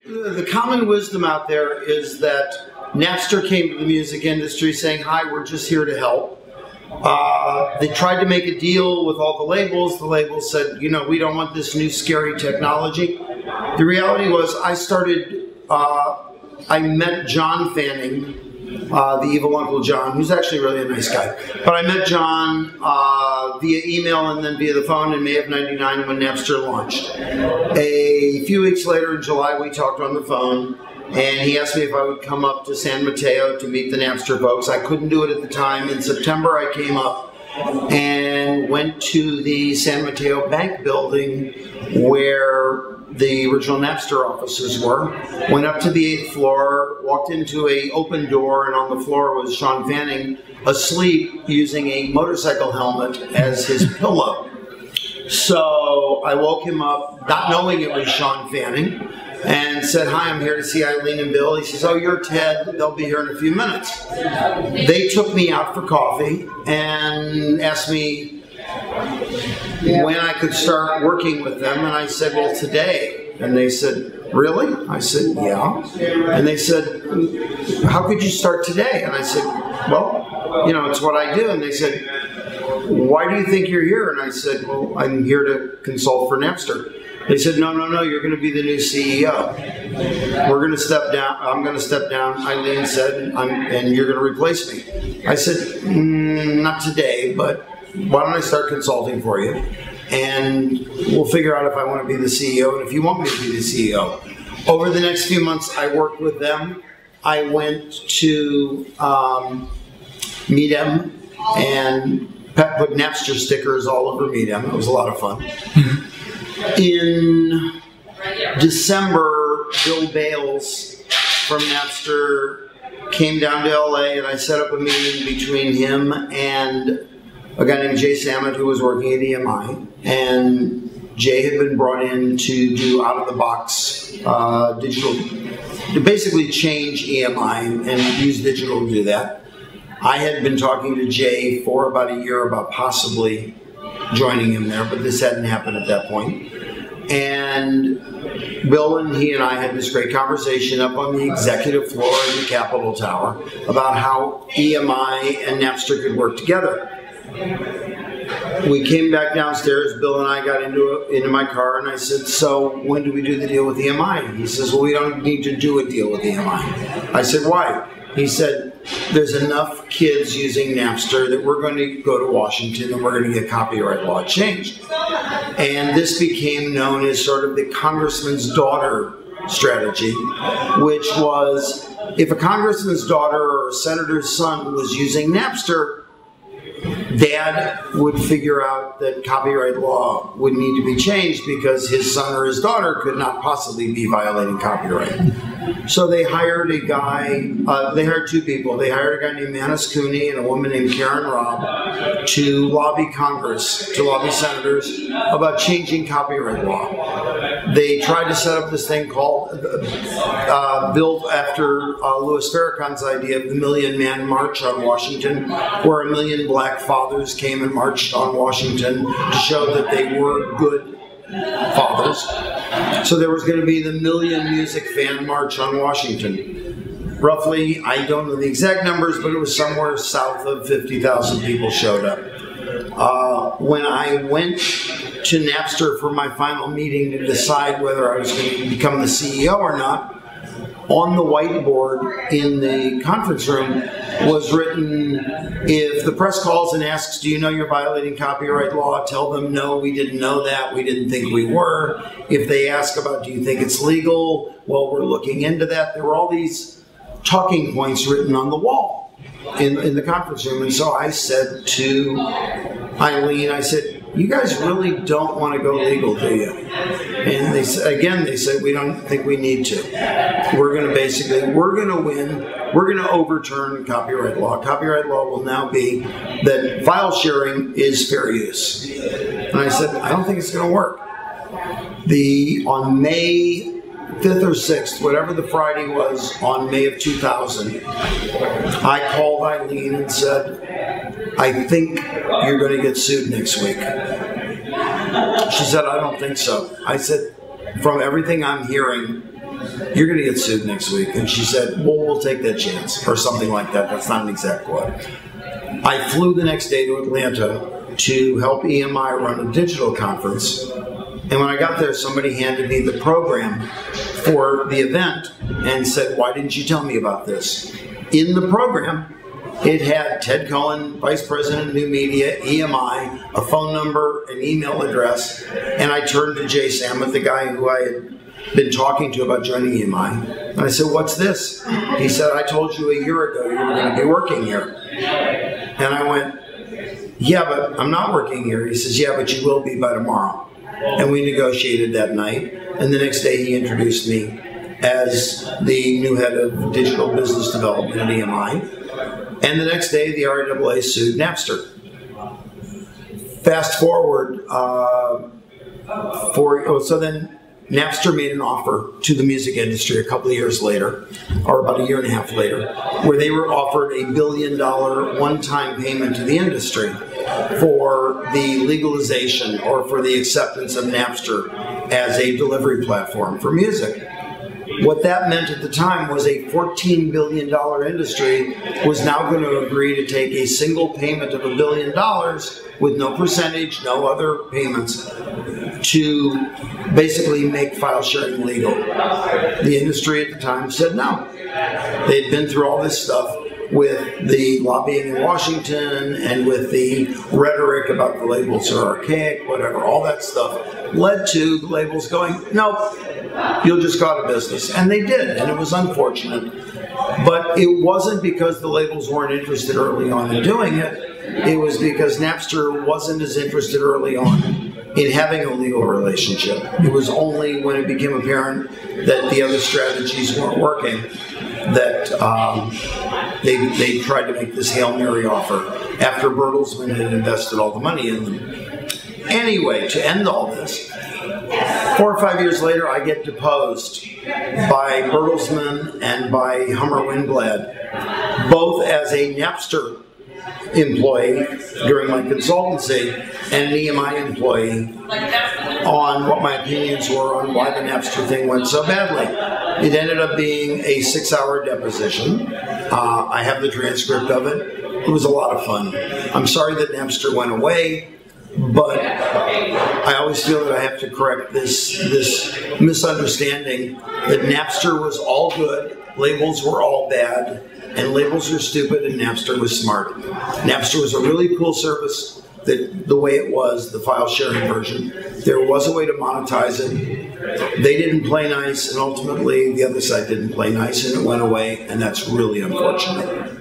The common wisdom out there is that Napster came to the music industry saying, "Hi, we're just here to help." They tried to make a deal with all the labels. The labels said, "You know, we don't want this new scary technology." The reality was I met John Fanning, the evil Uncle John, who's actually really a nice guy. But I met John via email and then via the phone in May of '99 when Napster launched. A few weeks later in July, we talked on the phone, and he asked me if I would come up to San Mateo to meet the Napster folks. I couldn't do it at the time. In September, I came up and went to the San Mateo Bank building where the original Napster offices were, went up to the 8th floor, walked into an open door, and on the floor was Shawn Fanning asleep using a motorcycle helmet as his pillow. So I woke him up, not knowing it was Shawn Fanning, and said, "Hi, I'm here to see Eileen and Bill." He says, "Oh, you're Ted. They'll be here in a few minutes." They took me out for coffee and asked me when I could start working with them, and I said, "Well, today." And they said, "Really?" I said, "Yeah." And they said, "How could you start today?" And I said, "Well, you know, it's what I do." And they said, "Why do you think you're here?" And I said, "Well, I'm here to consult for Napster." They said, "No, no, no, you're going to be the new CEO. We're going to step down. I'm going to step down." Eileen said, "And you're going to replace me." I said, "Not today, but why don't I start consulting for you? And we'll figure out if I want to be the CEO and if you want me to be the CEO." Over the next few months, I worked with them. I went to Meet-em and put Napster stickers all over Meet-em. It was a lot of fun. In December, Bill Bales from Napster came down to LA, and I set up a meeting between him and a guy named Jay Salmon, who was working at EMI. And Jay had been brought in to do out-of-the-box digital, to basically change EMI and use digital to do that. I had been talking to Jay for about a year about possibly joining him there, but this hadn't happened at that point. And Bill and he and I had this great conversation up on the executive floor in the Capitol Tower about how EMI and Napster could work together. We came back downstairs, Bill and I got into my car, and I said, "So when do we do the deal with EMI?" He says, "Well, we don't need to do a deal with EMI." I said, "Why?" He said, "There's enough kids using Napster that we're going to go to Washington and we're going to get copyright law changed." And this became known as sort of the congressman's daughter strategy, which was if a congressman's daughter or a senator's son was using Napster, Dad would figure out that copyright law would need to be changed because his son or his daughter could not possibly be violating copyright. So they hired a guy, they hired two people. They hired a guy named Manus Cooney and a woman named Karen Robb to lobby Congress, to lobby senators about changing copyright law. They tried to set up this thing called, built after Louis Farrakhan's idea of the Million Man March on Washington, where 1 million black fathers came and marched on Washington to show that they were good fathers. So there was going to be the Million Music Fan March on Washington. Roughly, I don't know the exact numbers, but it was somewhere south of 50,000 people showed up. When I went to Napster for my final meeting to decide whether I was going to become the CEO or not, on the whiteboard in the conference room was written, if the press calls and asks, "Do you know you're violating copyright law?" tell them, "No, we didn't know that. We didn't think we were." If they ask about, "Do you think it's legal?" "Well, we're looking into that." There were all these talking points written on the wall in the conference room. And so I said to Eileen, I said, "You guys really don't want to go legal, do you?" And they said, "We don't think we need to. We're going to win. We're going to overturn copyright law. Copyright law will now be that file sharing is fair use." And I said, "I don't think it's going to work." On May 5th or 6th, whatever the Friday was, on May of 2000, I called Eileen and said, "I think you're going to get sued next week." She said, "I don't think so." I said, "From everything I'm hearing, you're going to get sued next week. And she said, well, we'll take that chance, or something like that. That's not an exact quote. I flew the next day to Atlanta to help EMI run a digital conference. And when I got there, somebody handed me the program for the event and said, why didn't you tell me about this? In the program, it had Ted Cohen, Vice President of New Media, EMI, a phone number, an email address, and I turned to Jay Salmon, the guy who I had been talking to about joining EMI, and I said, what's this? He said, I told you a year ago you were going to be working here. And I went, yeah, but I'm not working here. He says, yeah, but you will be by tomorrow. And we negotiated that night, and the next day he introduced me as the new head of digital business development at EMI. And the next day, the RIAA sued Napster. Fast forward, so then Napster made an offer to the music industry a couple of years later, or about a year and a half later, where they were offered a $1 billion one-time payment to the industry for the legalization or for the acceptance of Napster as a delivery platform for music. What that meant at the time was a $14 billion industry was now going to agree to take a single payment of $1 billion with no percentage, no other payments, to basically make file sharing legal. The industry at the time said no. They'd been through all this stuff with the lobbying in Washington and with the rhetoric about the labels are archaic, whatever, all that stuff led to the labels going, nope, you'll just go out of business. And they did, and it was unfortunate. But it wasn't because the labels weren't interested early on in doing it. It was because Napster wasn't as interested early on in having a legal relationship. It was only when it became apparent that the other strategies weren't working that they tried to make this Hail Mary offer after Bertelsmann had invested all the money in them. Anyway, to end all this, 4 or 5 years later, I get deposed by Bertelsmann and by Hummer Winblad, both as a Napster employee during my consultancy and an EMI employee, on what my opinions were on why the Napster thing went so badly. It ended up being a 6-hour deposition. I have the transcript of it. It was a lot of fun. I'm sorry that Napster went away, but I always feel that I have to correct this misunderstanding that Napster was all good, labels were all bad, and labels were stupid and Napster was smart. Napster was a really cool service, that the way it was, the file sharing version. There was a way to monetize it. They didn't play nice, and ultimately the other side didn't play nice, and it went away, and that's really unfortunate.